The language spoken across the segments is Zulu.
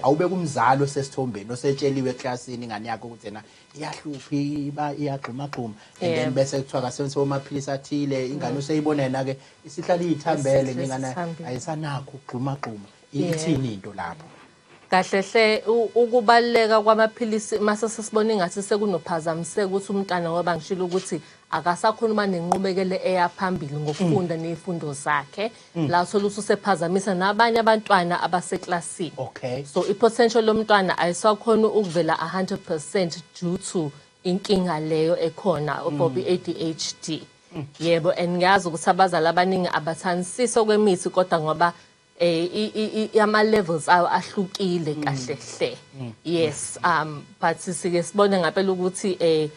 awube kumzali osesithombeni osetsheliwe eklasini ingane yakho ukuthi yena iyahlupha iyagxuma and then bese kuthiwa kasenze amaphilisi athile ingane useyibona yena ke isihlala ithambele ngingane ayisanakho ukugxuma ithini into lapho kahle ukubaleka kwamaphilisi mase sesibona ingathi sekunophazamiseka ukuthi umntana ngoba ngishilo ukuthi akasakhuluma nenqubekele eyaphambili ngokufunda nezifundo zakhe la uthola usephazamisa nabanye abantwana abaseklasini so ipotential lomntwana ayisakhona ukuvela 100% due to inkinga leyo ekhona for ADHD yebo and ngiyazi ukuthi abazali abaningi abathanisisa kwemithi kodwa ngoba ama levels ahlukile kahle yes but sike sibone ngaphela ukuthi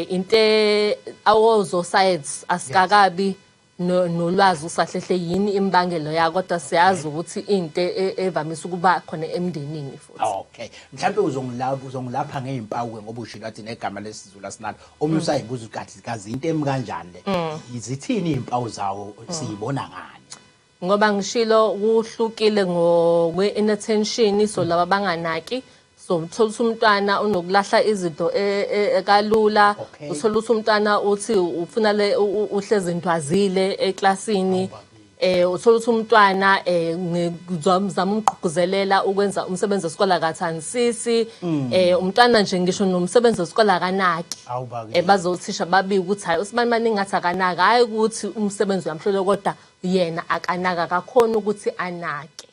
into awozo science asikakabi nolwazi usahlehle yini imbangelo ya kodwa siyazi ukuthi into evamisa ukuba khona emndenini futhi mhlawumbe uzongilapha ngezimpawu ngoba ushilo athi negama lesizulu asinalo omunye usayibuza ukuthi kazi into emkanjani le izithini izimpawu zawo siyibona ngani ngoba ngishilo kuhlukile ngokwe inattention so laba banganaki so uthola umntwana unokulahla izinto ekalula uthola umntwana uthi ufuna le uhlezi intwazile eklasini uthola umntwana ngizama umgqugquzelela ukwenza umsebenzi wesikole akathandisisi umntwana nje ngisho nomsebenzi wesikole akanaki bazothisha babike ukuthi hayi usibani maningi ngathi akanaki hayi ukuthi umsebenzi uyamhlole kodwa yena akanaka akakhona ukuthi anake